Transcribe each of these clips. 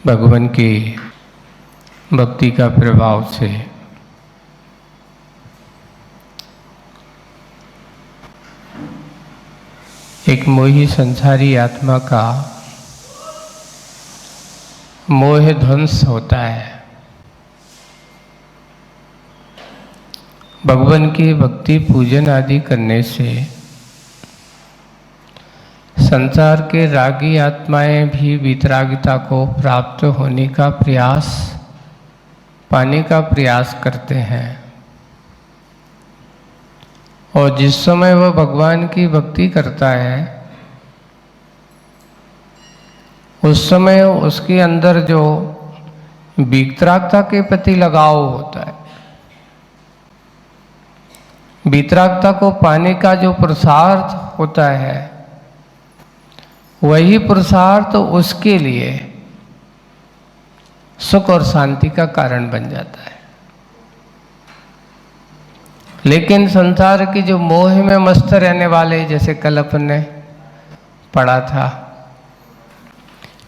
भगवान की भक्ति का प्रभाव से एक मोही संसारी आत्मा का मोह ध्वंस होता है। भगवान की भक्ति पूजन आदि करने से संसार के रागी आत्माएं भी वितरागिता को प्राप्त होने का प्रयास, पाने का प्रयास करते हैं। और जिस समय वह भगवान की भक्ति करता है उस समय उसके अंदर जो वितरागता के प्रति लगाव होता है, वितरागता को पाने का जो पुरुषार्थ होता है, वही पुरुषार्थ उसके लिए सुख और शांति का कारण बन जाता है। लेकिन संसार की जो मोह में मस्त रहने वाले, जैसे कल अपन ने पढ़ा था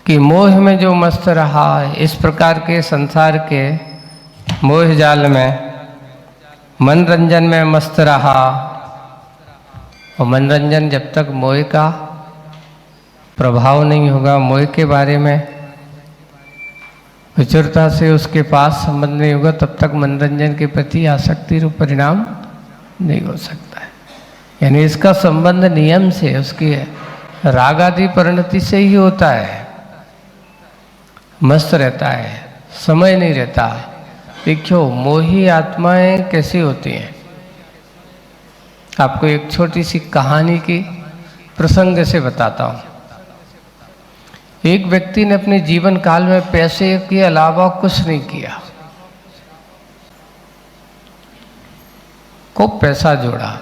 कि मोह में जो मस्त रहा, इस प्रकार के संसार के मोह जाल में मनोरंजन में मस्त रहा। और मनोरंजन जब तक मोह का प्रभाव नहीं होगा, मोह के बारे में विचुरता से उसके पास संबंध नहीं होगा, तब तक मनोरंजन के प्रति आसक्ति रूप परिणाम नहीं हो सकता है। यानी इसका संबंध नियम से, उसकी राग आदि परिणति से ही होता है। मस्त रहता है, समय नहीं रहता। देखो मोही आत्माएं कैसी होती हैं। आपको एक छोटी सी कहानी की प्रसंग से बताता हूँ। एक व्यक्ति ने अपने जीवन काल में पैसे के अलावा कुछ नहीं किया, खूब पैसा जोड़ा।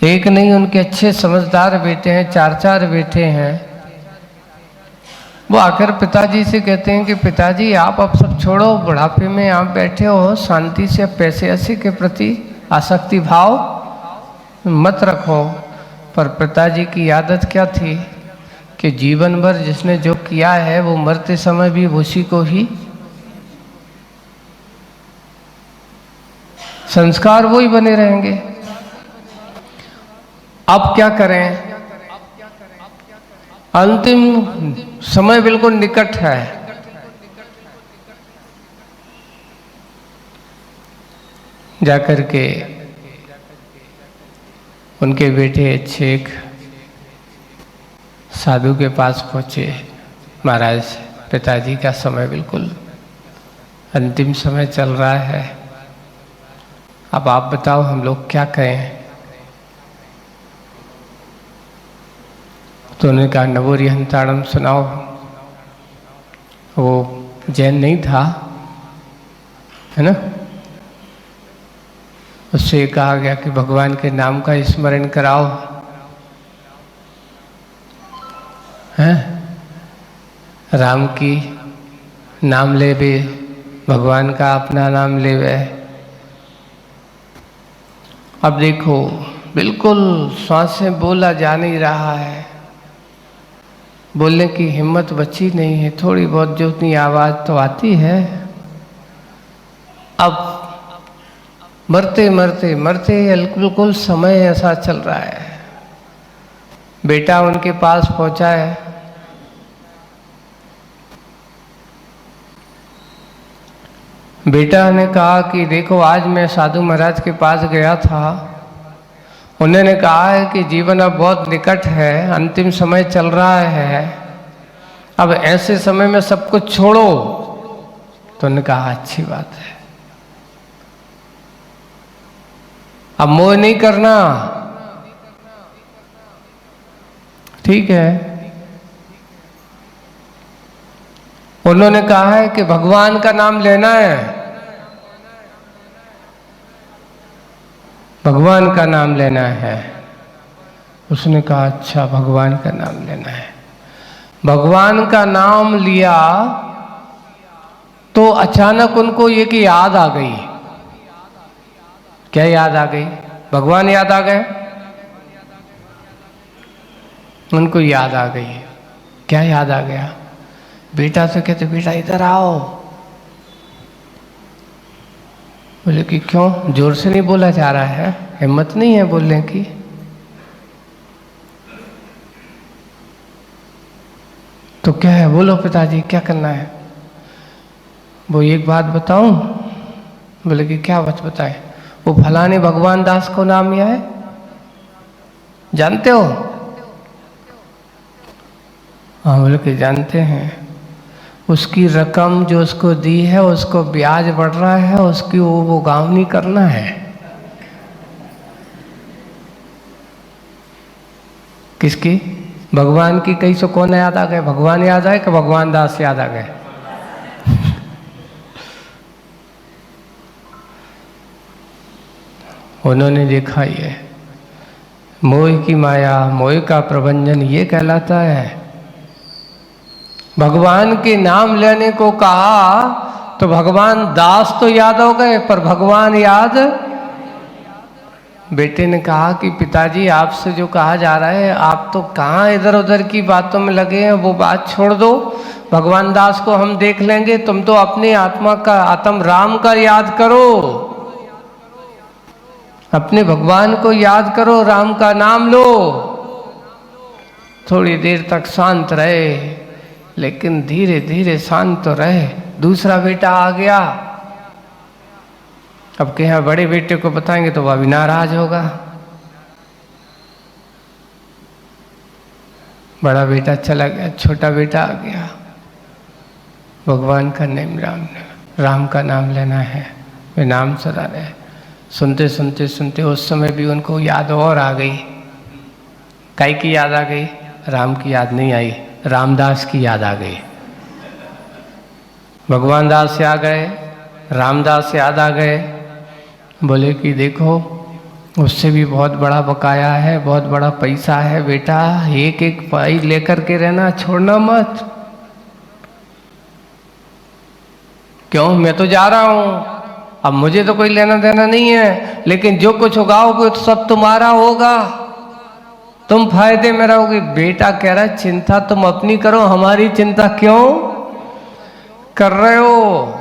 एक नहीं, उनके अच्छे समझदार बेटे हैं, चार चार बेटे हैं। वो आकर पिताजी से कहते हैं कि पिताजी आप अब सब छोड़ो, बुढ़ापे में आप बैठे हो, शांति से पैसे ऐसे के प्रति आसक्ति भाव मत रखो। पर पिताजी की आदत क्या थी कि जीवन भर जिसने जो किया है वो मरते समय भी उसी को ही संस्कार वो ही बने रहेंगे। अब क्या करें? अंतिम समय बिल्कुल निकट है। जाकर के उनके बेटे अच्छे एक साधु के पास पहुँचे। महाराज, पिताजी का समय बिल्कुल अंतिम समय चल रहा है, अब आप बताओ हम लोग क्या करें? तो उन्होंने कहा नवोरी हंताड़म सुनाओ। वो जैन नहीं था, है ना। उससे कहा गया कि भगवान के नाम का स्मरण कराओ, हैं? राम की नाम ले वे, भगवान का अपना नाम ले वे। अब देखो बिल्कुल श्वास से बोला जा नहीं रहा है, बोलने की हिम्मत बची नहीं है। थोड़ी बहुत जो उतनी आवाज़ तो आती है। अब मरते मरते मरते बिल्कुल समय ऐसा चल रहा है। बेटा उनके पास पहुंचा है। बेटा ने कहा कि देखो आज मैं साधु महाराज के पास गया था, उन्होंने कहा है कि जीवन अब बहुत निकट है, अंतिम समय चल रहा है, अब ऐसे समय में सब कुछ छोड़ो। तो उन्होंने कहा अच्छी बात है, अब मोह नहीं करना, ठीक है। उन्होंने कहा है कि भगवान का नाम लेना है, भगवान का नाम लेना है। उसने कहा अच्छा भगवान का नाम लेना है। भगवान का नाम लिया तो अचानक उनको ये कि याद आ गई। क्या याद आ गई? भगवान याद आ गए। उनको याद आ गई। क्या याद आ गया? बेटा से कहते बेटा इधर आओ। बोले कि क्यों? जोर से नहीं बोला जा रहा है, हिम्मत नहीं है बोलने की। तो क्या है? बोलो पिताजी क्या करना है? वो एक बात बताऊं? बोले कि क्या बात बताए? वो फलाने भगवान दास को नाम लिया है, जानते हो? हाँ। बोले कि जानते हैं। उसकी रकम जो उसको दी है उसको ब्याज बढ़ रहा है, उसकी वो गाँव नहीं करना है। किसकी? भगवान की। कहीं से कौन याद आ गए? भगवान याद आए कि भगवान दास याद आ गए? उन्होंने देखा ये मोह की माया, मोह का प्रबंधन ये कहलाता है। भगवान के नाम लेने को कहा तो भगवान दास तो याद हो गए, पर भगवान याद। बेटे ने कहा कि पिताजी आपसे जो कहा जा रहा है, आप तो कहाँ इधर उधर की बातों में लगे हैं, वो बात छोड़ दो। भगवान दास को हम देख लेंगे, तुम तो अपनी आत्मा का, आत्म राम का याद करो, अपने भगवान को याद करो, राम का नाम लो। थोड़ी देर तक शांत रहे, लेकिन धीरे धीरे शांत तो रहे। दूसरा बेटा आ गया। अब के यहाँ बड़े बेटे को बताएंगे तो वह भी नाराज होगा। बड़ा बेटा चला गया, छोटा बेटा आ गया। भगवान का नाम राम का नाम लेना है, वे नाम सदा रहे। सुनते सुनते सुनते उस समय भी उनको याद और आ गई। काई की याद आ गई? राम की याद नहीं आई, रामदास की याद आ गई। भगवान दास से आ गए, रामदास से याद आ गए। बोले कि देखो उससे भी बहुत बड़ा बकाया है, बहुत बड़ा पैसा है बेटा, एक एक पाई लेकर के रहना, छोड़ना मत। क्यों? मैं तो जा रहा हूं, अब मुझे तो कोई लेना देना नहीं है, लेकिन जो कुछ उगाओगे तो सब तुम्हारा होगा, तुम फायदे में रहोगे। बेटा कह रहा है चिंता तुम अपनी करो, हमारी चिंता क्यों कर रहे हो?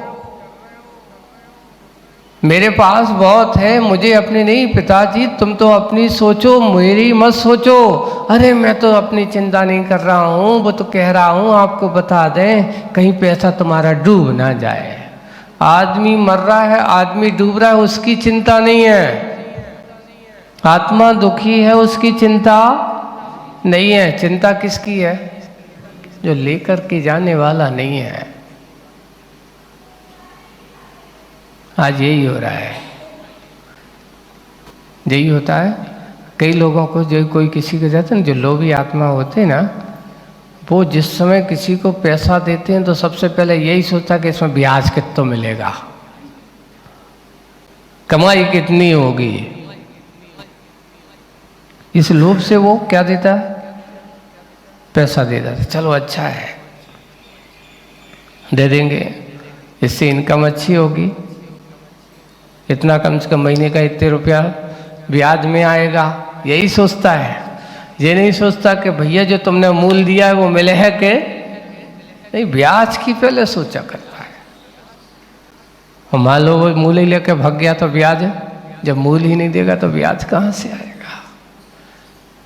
मेरे पास बहुत है, मुझे अपनी नहीं। पिताजी तुम तो अपनी सोचो, मेरी मत सोचो। अरे मैं तो अपनी चिंता नहीं कर रहा हूँ, वो तो कह रहा हूँ आपको बता दें कहीं पैसा तुम्हारा डूब ना जाए। आदमी मर रहा है, आदमी डूब रहा है, उसकी चिंता नहीं है। आत्मा दुखी है, उसकी चिंता नहीं है। चिंता किसकी है? जो लेकर के जाने वाला नहीं है। आज यही हो रहा है, यही होता है। कई लोगों को, जो कोई किसी को जाते हैं, जो लोभी आत्मा होते हैं ना, वो जिस समय किसी को पैसा देते हैं तो सबसे पहले यही सोचता है कि इसमें ब्याज कितना मिलेगा, कमाई कितनी होगी। इस लोभ से वो क्या देता है? पैसा दे देता है। चलो अच्छा है, दे देंगे, इससे इनकम अच्छी होगी, इतना कम से कम महीने का इतने रुपया ब्याज में आएगा, यही सोचता है। ये नहीं सोचता कि भैया जो तुमने मूल दिया है वो मिले है कि नहीं। ब्याज की पहले सोचा करता है। और मान लो वो मूल ही लेके भाग गया तो ब्याज, जब मूल ही नहीं देगा तो ब्याज कहाँ से आएगा?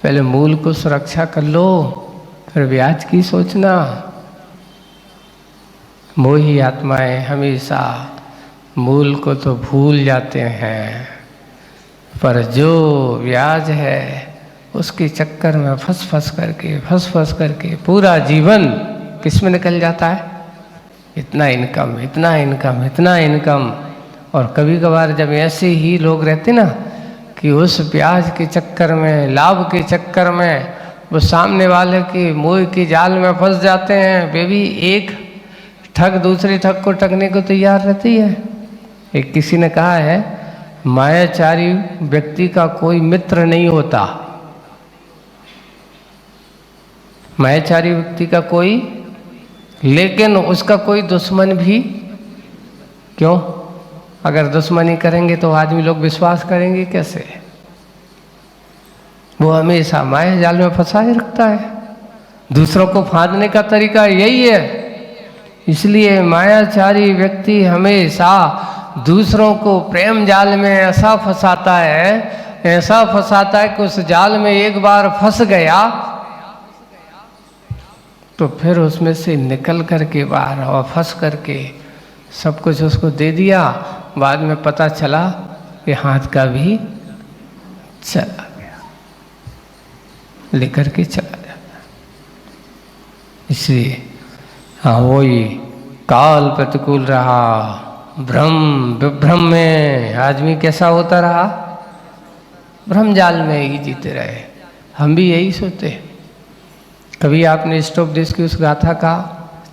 पहले मूल को सुरक्षा कर लो, फिर ब्याज की सोचना। मोही आत्माएं हमेशा मूल को तो भूल जाते हैं, पर जो ब्याज है उसके चक्कर में फंस फंस करके पूरा जीवन किस में निकल जाता है? इतना इनकम, इतना इनकम, इतना इनकम। और कभी कभार जब ऐसे ही लोग रहते ना कि उस ब्याज के चक्कर में, लाभ के चक्कर में वो सामने वाले के मोह के जाल में फंस जाते हैं। वे भी एक ठग दूसरे ठग को ठगने को तैयार रहती है। एक किसी ने कहा है, मायाचारी व्यक्ति का कोई मित्र नहीं होता, मायाचारी व्यक्ति का कोई, लेकिन उसका कोई दुश्मन भी। क्यों? अगर दुश्मनी करेंगे तो आदमी लोग विश्वास करेंगे कैसे? वो हमेशा माया जाल में फंसाए रखता है। दूसरों को फांदने का तरीका यही है। इसलिए मायाचारी व्यक्ति हमेशा दूसरों को प्रेम जाल में ऐसा फंसाता है कि उस जाल में एक बार फंस गया तो फिर उसमें से निकल करके बाहर और फंस करके सब कुछ उसको दे दिया। बाद में पता चला कि हाथ का भी चला गया, लेकर के चला जाता। इसलिए हाँ, वही काल प्रतिकूल रहा, भ्रम विभ्रम में आदमी कैसा होता रहा, भ्रम जाल में ही जीते रहे। हम भी यही सोचते। कभी आपने स्टोपदेश की उस गाथा का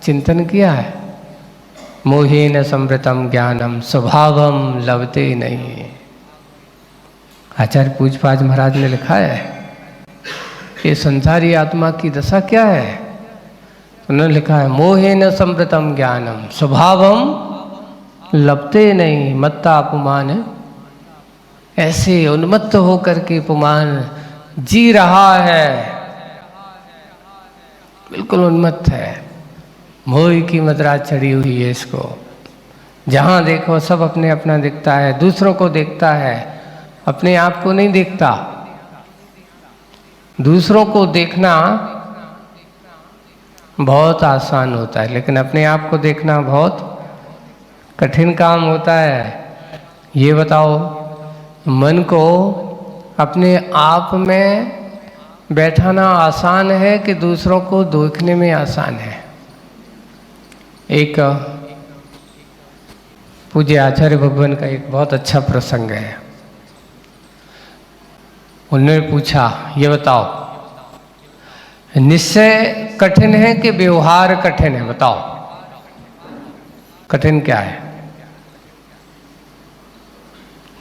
चिंतन किया है? मोहेन समृतम ज्ञानम स्वभावम लभते नहीं। आचार्य पूज्यपाद महाराज ने लिखा है कि संसारी आत्मा की दशा क्या है। उन्होंने लिखा है मोहेन समृतम ज्ञानम स्वभावम लभते नहीं मत्ता अपमान। ऐसे उन्मत्त होकर के अपमान जी रहा है, बिल्कुल उन्मत्त है, मोह की मदरा चढ़ी हुई है इसको। जहाँ देखो सब अपने अपना दिखता है, दूसरों को देखता है, अपने आप को नहीं देखता। दूसरों को देखना बहुत आसान होता है, लेकिन अपने आप को देखना बहुत कठिन काम होता है। ये बताओ, मन को अपने आप में बैठाना आसान है कि दूसरों को देखने में आसान है? एक पूज्य आचार्य भगवान का एक बहुत अच्छा प्रसंग है। उन्होंने पूछा, ये बताओ निश्चय कठिन है कि व्यवहार कठिन है? बताओ कठिन क्या है,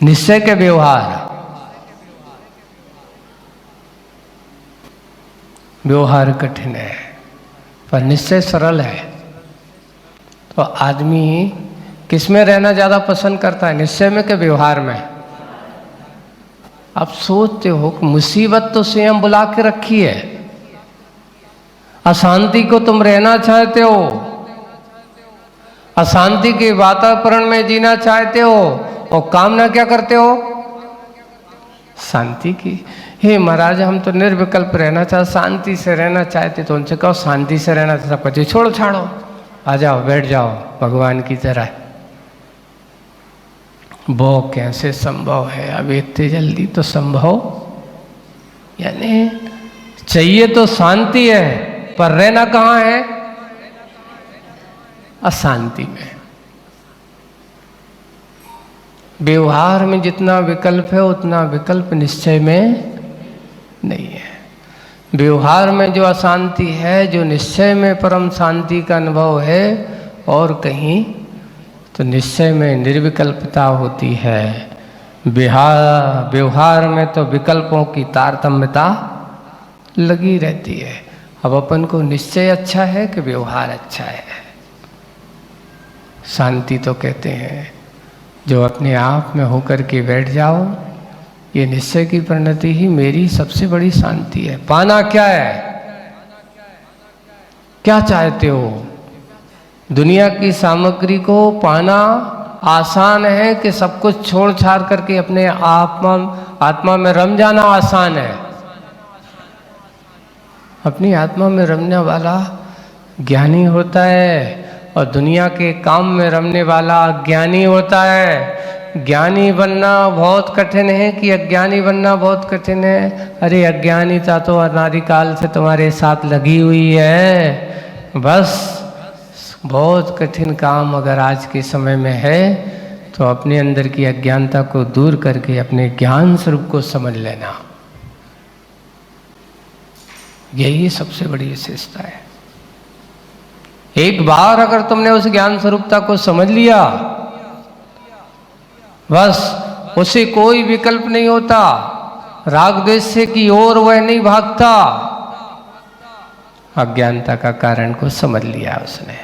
निश्चय के व्यवहार? व्यवहार कठिन है पर निश्चय सरल है। तो आदमी किस में रहना ज़्यादा पसंद करता है, निश्चय में कि व्यवहार में? आप सोचते हो कि मुसीबत तो स्वयं बुला के रखी है, अशांति को तुम रहना चाहते हो, अशांति के वातावरण में जीना चाहते हो, और कामना क्या करते हो? शांति की। हे महाराज, हम तो निर्विकल्प रहना चाहते, शांति से रहना चाहते। तो उनसे कहो शांति से रहना तो सब कुछ छोड़ो छाड़ो, आ जाओ बैठ जाओ भगवान की तरह। वो कैसे संभव है? अब इतने जल्दी तो संभव, यानी चाहिए तो शांति है पर रहना कहाँ है? अशांति में। व्यवहार में जितना विकल्प है उतना विकल्प निश्चय में नहीं है। व्यवहार में जो अशांति है, जो निश्चय में परम शांति का अनुभव है, और कहीं तो निश्चय में निर्विकल्पता होती है। व्यवहार में तो विकल्पों की तारतम्यता लगी रहती है। अब अपन को निश्चय अच्छा है कि व्यवहार अच्छा है? शांति तो कहते हैं जो अपने आप में होकर के बैठ जाओ, ये निश्चय की परिणति ही मेरी सबसे बड़ी शांति है। पाना क्या है? क्या चाहते हो? दुनिया की सामग्री को पाना आसान है कि सब कुछ छोड़ छाड़ करके अपने आत्मा में रम जाना आसान है? अपनी आत्मा में रमने वाला ज्ञानी होता है और दुनिया के काम में रमने वाला अज्ञानी होता है। ज्ञानी बनना बहुत कठिन है कि अज्ञानी बनना बहुत कठिन है? अरे अज्ञानीता तो अनादिकाल से तुम्हारे साथ लगी हुई है। बस बहुत कठिन काम अगर आज के समय में है तो अपने अंदर की अज्ञानता को दूर करके अपने ज्ञान स्वरूप को समझ लेना, यही सबसे बड़ी विशेषता है। एक बार अगर तुमने उस ज्ञान स्वरूपता को समझ लिया, बस उसे कोई विकल्प नहीं होता। राग द्वेष से की ओर वह नहीं भागता। अज्ञानता का कारण को समझ लिया उसने।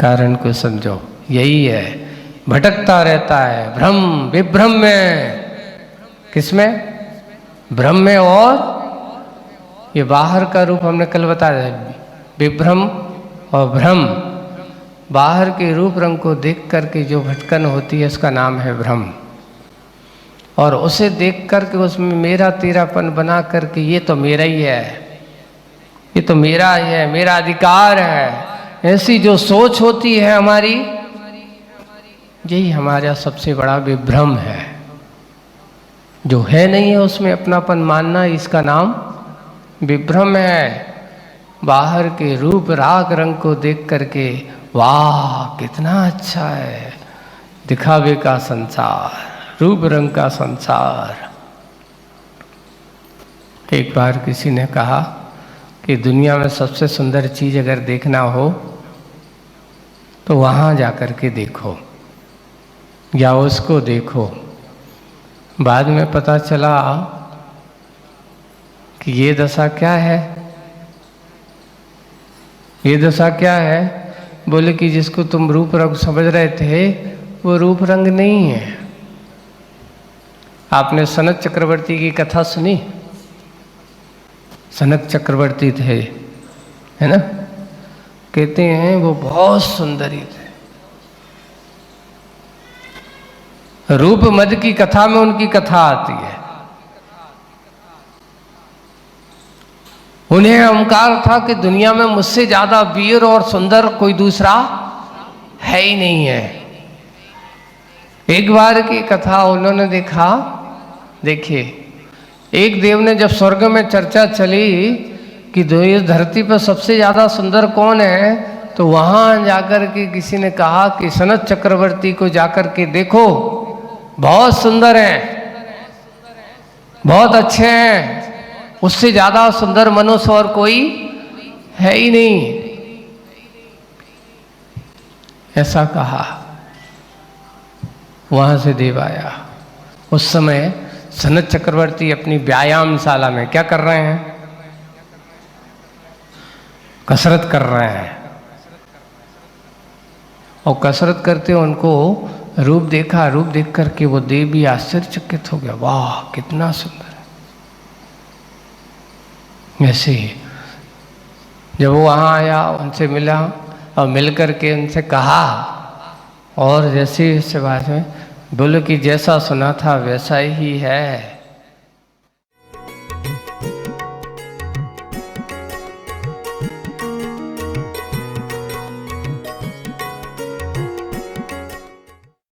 कारण को समझो, यही है। भटकता रहता है भ्रम विभ्रम में। किसमें? ब्रह्म और ये बाहर का रूप हमने कल बताया, विभ्रम और भ्रम। बाहर के रूप रंग को देख करके जो भटकन होती है इसका नाम है भ्रम। और उसे देख करके उसमें मेरा तेरापन बना करके ये तो मेरा ही है, ये तो मेरा ही है, मेरा अधिकार है, ऐसी जो सोच होती है हमारी, यही हमारा सबसे बड़ा विभ्रम है। जो है नहीं है उसमें अपनापन मानना, इसका नाम विभ्रम है। बाहर के रूप राग रंग को देख करके वाह कितना अच्छा है, दिखावे का संसार, रूप रंग का संसार। एक बार किसी ने कहा कि दुनिया में सबसे सुंदर चीज अगर देखना हो तो वहां जाकर के देखो या उसको देखो। बाद में पता चला कि ये दशा क्या है, ये दशा क्या है? बोले कि जिसको तुम रूप रंग समझ रहे थे वो रूप रंग नहीं है। आपने सनत चक्रवर्ती की कथा सुनी? सनत चक्रवर्ती थे, है ना? कहते हैं वो बहुत सुंदरी थे। रूप मद की कथा में उनकी कथा आती है। उन्हें अहंकार था कि दुनिया में मुझसे ज्यादा वीर और सुंदर कोई दूसरा है ही नहीं है। एक बार की कथा उन्होंने देखा, देखिए एक देव ने जब स्वर्ग में चर्चा चली कि इस धरती पर सबसे ज्यादा सुंदर कौन है, तो वहां जाकर के किसी ने कहा कि सनत चक्रवर्ती को जाकर के देखो, बहुत सुंदर हैं, बहुत अच्छे हैं, उससे ज्यादा सुंदर मनुष्य और कोई है ही नहीं, ऐसा कहा। वहां से देव आया। उस समय सनत चक्रवर्ती अपनी व्यायामशाला में क्या कर रहे हैं? कसरत कर रहे हैं। और कसरत करते उनको रूप देखा, रूप देख करके वो देव भी आश्चर्यचकित हो गया, वाह कितना सुंदर है। ऐसे ही जब वो वहाँ आया, उनसे मिला और मिल करके उनसे कहा, और जैसे इससे बात में बोलो कि जैसा सुना था वैसा ही है।